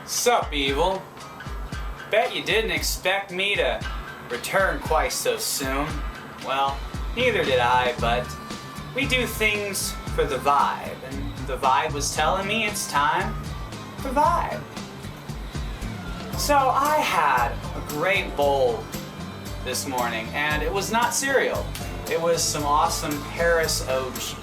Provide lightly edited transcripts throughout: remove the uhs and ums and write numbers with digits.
Sup, Evil? Bet you didn't expect me to return quite so soon. Well, neither did I, but we do things for the vibe, and the vibe was telling me it's time for vibe. So I had a great bowl this morning, and it was not cereal. It was some awesome Paris OG,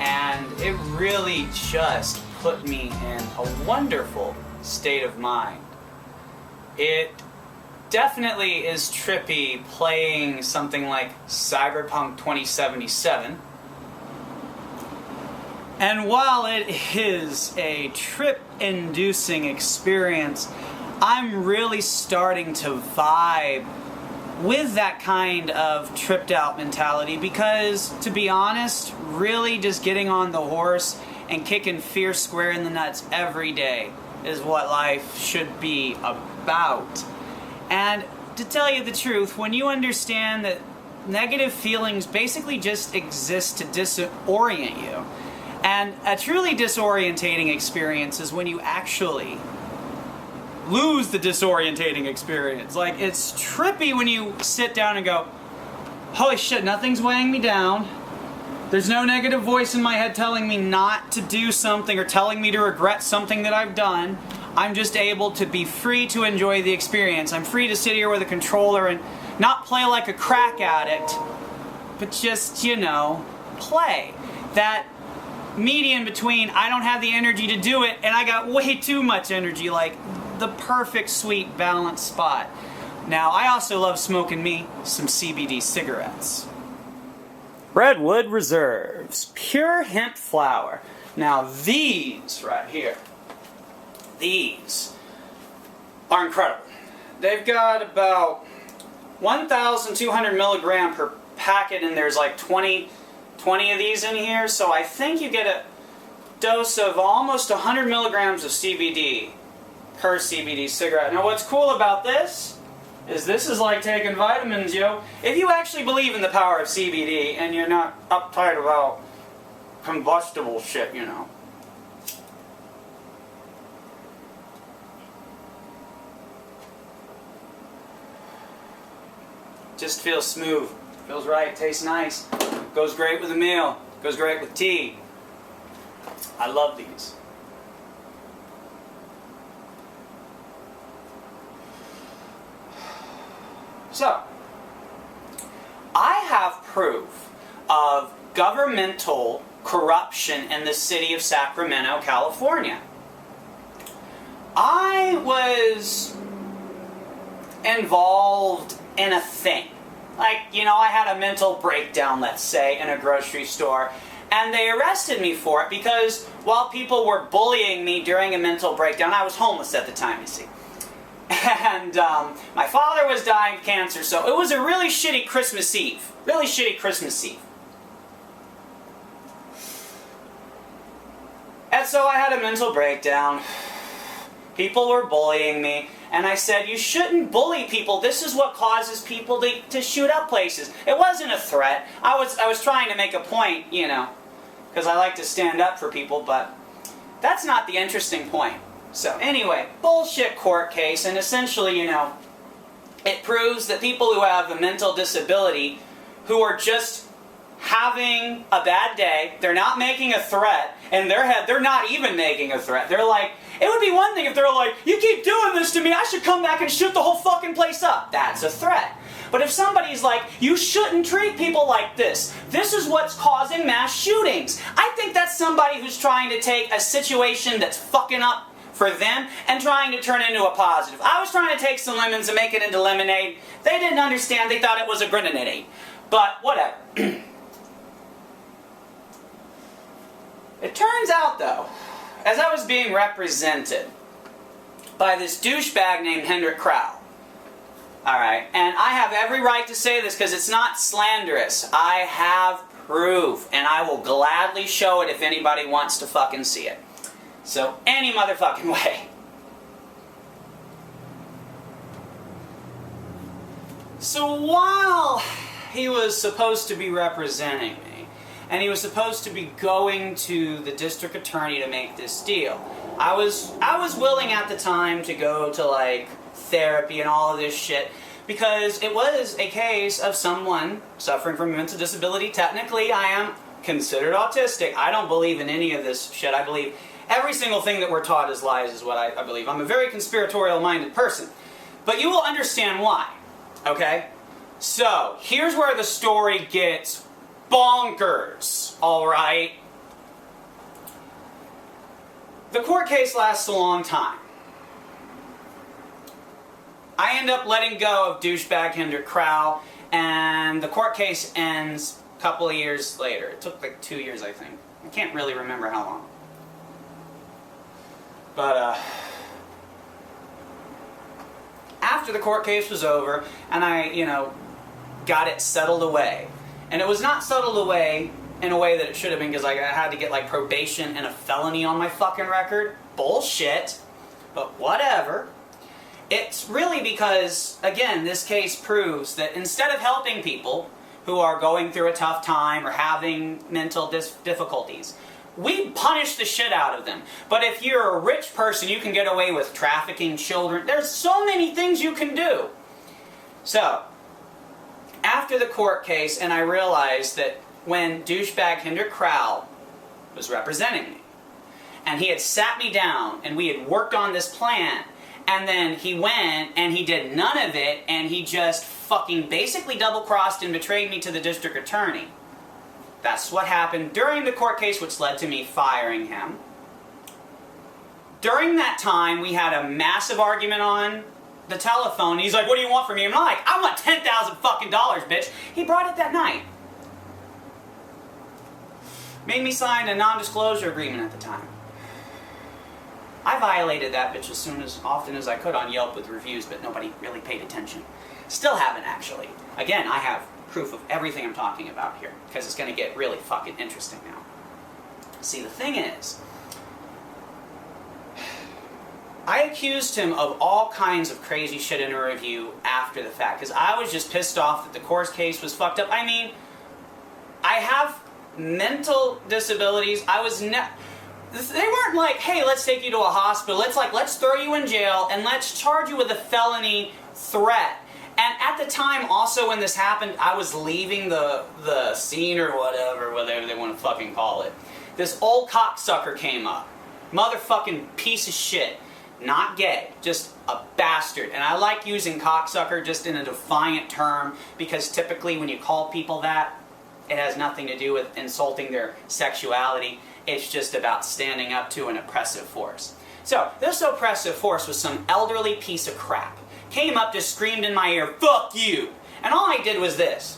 and it really just put me in a wonderful state of mind. It definitely is trippy playing something like Cyberpunk 2077. And while it is a trip-inducing experience, I'm really starting to vibe with that kind of tripped out mentality because, to be honest, really just getting on the horse and kicking fear square in the nuts every day is what life should be about. And to tell you the truth, when you understand that negative feelings basically just exist to disorient you, and a truly disorientating experience is when you actually lose the disorientating experience. Like, it's trippy when you sit down and go, holy shit, nothing's weighing me down. There's no negative voice in my head telling me not to do something or telling me to regret something that I've done. I'm just able to be free to enjoy the experience. I'm free to sit here with a controller and not play like a crack addict, but just, play. That median between I don't have the energy to do it and I got way too much energy, like the perfect sweet balanced spot. Now, I also love smoking me some CBD cigarettes. Redwood Reserves, pure hemp flower. Now these right here, these are incredible. They've got about 1,200 milligram per packet, and there's like 20 of these in here, so I think you get a dose of almost 100 milligrams of CBD per CBD cigarette. Now what's cool about this is like taking vitamins, yo. If you actually believe in the power of CBD and you're not uptight about combustible shit, Just feels smooth, feels right, tastes nice, goes great with a meal, goes great with tea. I love these. So, I have proof of governmental corruption in the city of Sacramento, California. I was involved in a thing. Like, I had a mental breakdown, let's say, in a grocery store, and they arrested me for it because while people were bullying me during a mental breakdown, I was homeless at the time, you see. And my father was dying of cancer, so it was a really shitty Christmas Eve. Really shitty Christmas Eve. And so I had a mental breakdown. People were bullying me, and I said, you shouldn't bully people. This is what causes people to shoot up places. It wasn't a threat. I was trying to make a point, because I like to stand up for people, but that's not the interesting point. So anyway, bullshit court case, and essentially, it proves that people who have a mental disability, who are just having a bad day, they're not making a threat, in their head, they're not even making a threat. They're like, it would be one thing if they're like, you keep doing this to me, I should come back and shoot the whole fucking place up. That's a threat. But if somebody's like, you shouldn't treat people like this, this is what's causing mass shootings, I think that's somebody who's trying to take a situation that's fucking up for them and trying to turn it into a positive. I was trying to take some lemons and make it into lemonade. They didn't understand. They thought it was a grenade. But whatever. It turns out, though, as I was being represented by this douchebag named Hendrik Krau, alright, and I have every right to say this because it's not slanderous. I have proof, and I will gladly show it if anybody wants to fucking see it. So, any motherfucking way. So while he was supposed to be representing me, and he was supposed to be going to the district attorney to make this deal. I was willing at the time to go to like therapy and all of this shit because it was a case of someone suffering from a mental disability. Technically, I am considered autistic. I don't believe in any of this shit. I believe every single thing that we're taught is lies is what I believe. I'm a very conspiratorial-minded person. But you will understand why, okay? So, here's where the story gets bonkers, alright? The court case lasts a long time. I end up letting go of douchebag Hendrik Krauw, and the court case ends a couple of years later. It took like 2 years, I think. I can't really remember how long. But, after the court case was over, and I, got it settled away. And it was not settled away in a way that it should have been, because I had to get, like, probation and a felony on my fucking record. Bullshit. But whatever. It's really because, again, this case proves that instead of helping people who are going through a tough time or having mental difficulties, we punish the shit out of them. But if you're a rich person, you can get away with trafficking children. There's so many things you can do. So, after the court case, and I realized that when douchebag Hendrik Krauw was representing me, and he had sat me down, and we had worked on this plan, and then he went, and he did none of it, and he just fucking basically double-crossed and betrayed me to the district attorney. That's what happened during the court case, which led to me firing him. During that time, we had a massive argument on the telephone. He's like, "What do you want from me?" I'm like, "I want $10,000 fucking dollars, bitch." He brought it that night. Made me sign a non-disclosure agreement at the time. I violated that bitch as often as I could on Yelp with reviews, but nobody really paid attention. Still haven't, actually. Again, I have proof of everything I'm talking about here, because it's going to get really fucking interesting now. See, the thing is, I accused him of all kinds of crazy shit in a review after the fact, because I was just pissed off that the court case was fucked up. I mean, I have mental disabilities. They weren't like, "Hey, let's take you to a hospital. Let's throw you in jail and let's charge you with a felony threat." And at the time, also, when this happened, I was leaving the scene or whatever they want to fucking call it. This old cocksucker came up. Motherfucking piece of shit. Not gay. Just a bastard. And I like using cocksucker just in a defiant term, because typically when you call people that, it has nothing to do with insulting their sexuality. It's just about standing up to an oppressive force. So, this oppressive force was some elderly piece of crap. Came up, just screamed in my ear, "Fuck you!" And all I did was this.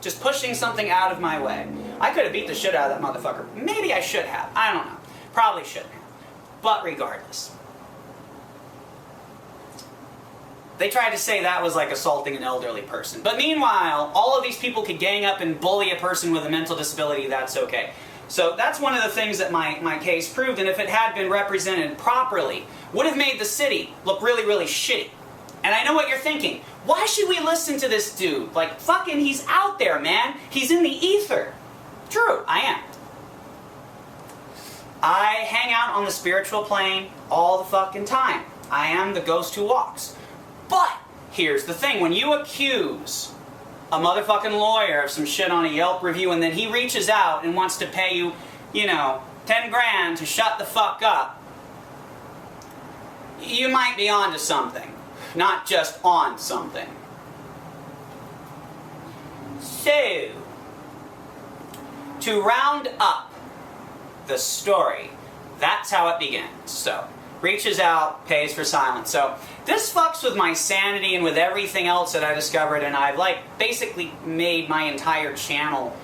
Just pushing something out of my way. I could have beat the shit out of that motherfucker. Maybe I should have. I don't know. Probably shouldn't have. But regardless. They tried to say that was like assaulting an elderly person. But meanwhile, all of these people could gang up and bully a person with a mental disability. That's okay. So that's one of the things that my case proved, and if it had been represented properly, would have made the city look really, really shitty. And I know what you're thinking. Why should we listen to this dude? Like, fucking, he's out there, man. He's in the ether. True, I am. I hang out on the spiritual plane all the fucking time. I am the ghost who walks. But, here's the thing. When you accuse a motherfucking lawyer of some shit on a Yelp review, and then he reaches out and wants to pay you, 10 grand to shut the fuck up, you might be onto something. Not just on something. So, to round up the story, that's how it begins. So, reaches out, pays for silence. So, this fucks with my sanity and with everything else that I discovered, and I've basically made my entire channel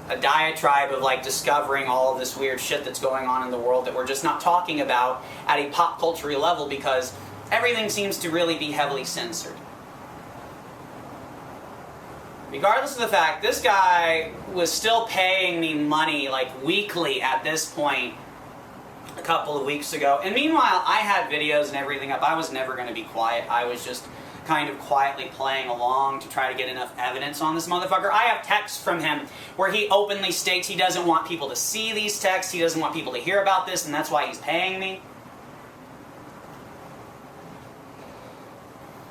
a diatribe of discovering all of this weird shit that's going on in the world that we're just not talking about at a pop culture level, because everything seems to really be heavily censored. Regardless of the fact, this guy was still paying me money weekly at this point a couple of weeks ago. And meanwhile, I had videos and everything up. I was never going to be quiet. I was just kind of quietly playing along to try to get enough evidence on this motherfucker. I have texts from him where he openly states he doesn't want people to see these texts, he doesn't want people to hear about this, and that's why he's paying me.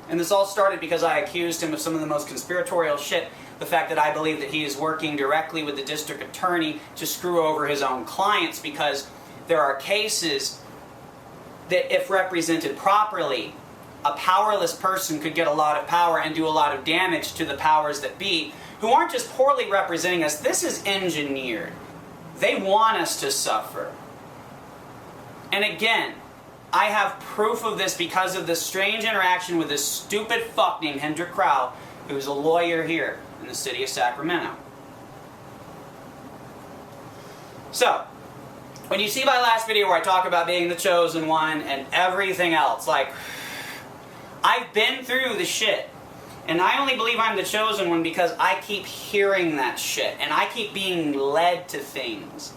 And this all started because I accused him of some of the most conspiratorial shit. The fact that I believe that he is working directly with the district attorney to screw over his own clients, because there are cases that, if represented properly, a powerless person could get a lot of power and do a lot of damage to the powers that be, who aren't just poorly representing us. This is engineered. They want us to suffer. And again, I have proof of this because of this strange interaction with this stupid fuck named Hendrik Crow, who's a lawyer here in the city of Sacramento. So, when you see my last video where I talk about being the chosen one and everything else, like, I've been through the shit. And I only believe I'm the chosen one because I keep hearing that shit. And I keep being led to things.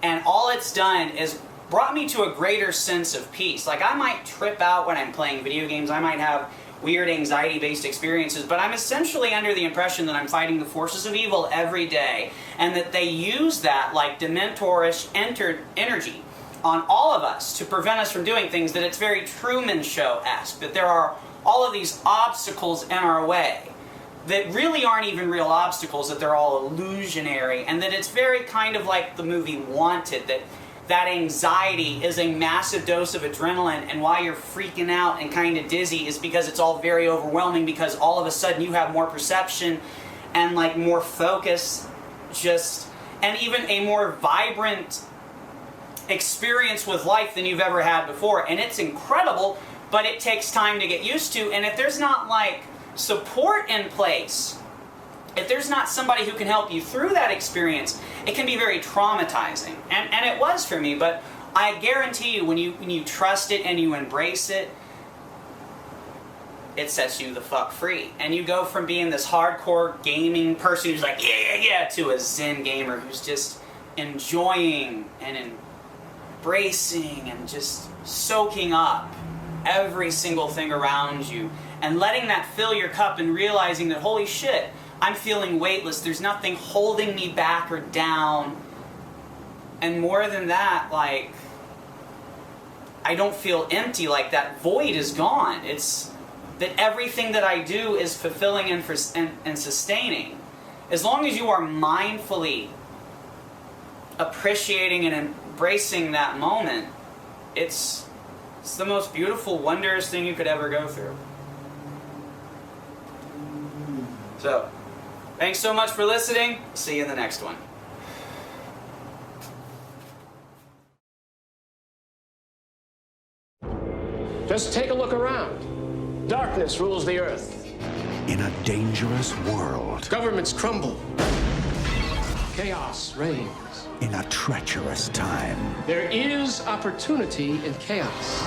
And all it's done is brought me to a greater sense of peace. Like, I might trip out when I'm playing video games. I might have weird anxiety-based experiences, but I'm essentially under the impression that I'm fighting the forces of evil every day, and that they use that like Dementorish energy on all of us to prevent us from doing things, that it's very Truman Show-esque, that there are all of these obstacles in our way that really aren't even real obstacles, that they're all illusionary, and that it's very kind of like the movie Wanted, that anxiety is a massive dose of adrenaline, and why you're freaking out and kind of dizzy is because it's all very overwhelming, because all of a sudden you have more perception and like more focus, and even a more vibrant experience with life than you've ever had before. And it's incredible, but it takes time to get used to. And if there's not like support in place, if there's not somebody who can help you through that experience, it can be very traumatizing. And it was for me, but I guarantee you, when you trust it and you embrace it, it sets you the fuck free. And you go from being this hardcore gaming person who's like, yeah, to a Zen gamer who's just enjoying and embracing and just soaking up every single thing around you, and letting that fill your cup, and realizing that, holy shit, I'm feeling weightless. There's nothing holding me back or down. And more than that, like, I don't feel empty. Like, that void is gone. It's that everything that I do is fulfilling and sustaining. As long as you are mindfully appreciating and embracing that moment, it's the most beautiful, wondrous thing you could ever go through. So, thanks so much for listening. See you in the next one. Just take a look around. Darkness rules the earth. In a dangerous world. Governments crumble. Chaos reigns. In a treacherous time. There is opportunity in chaos.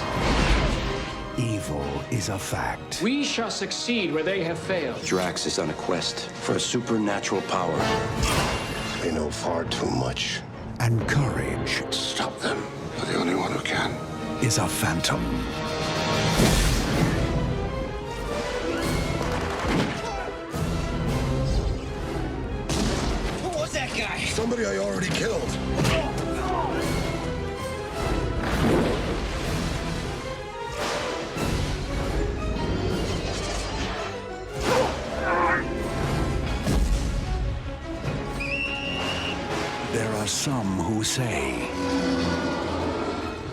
Evil is a fact. We shall succeed where they have failed. Drax is on a quest for a supernatural power. They know far too much. And courage Stop them. You're the only one who can. is a phantom. Who was that guy? Somebody I already killed. There are some who say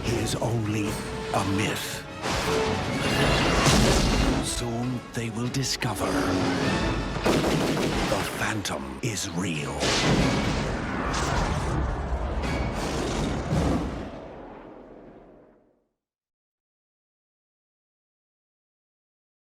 he is only a myth. Soon they will discover the Phantom is real.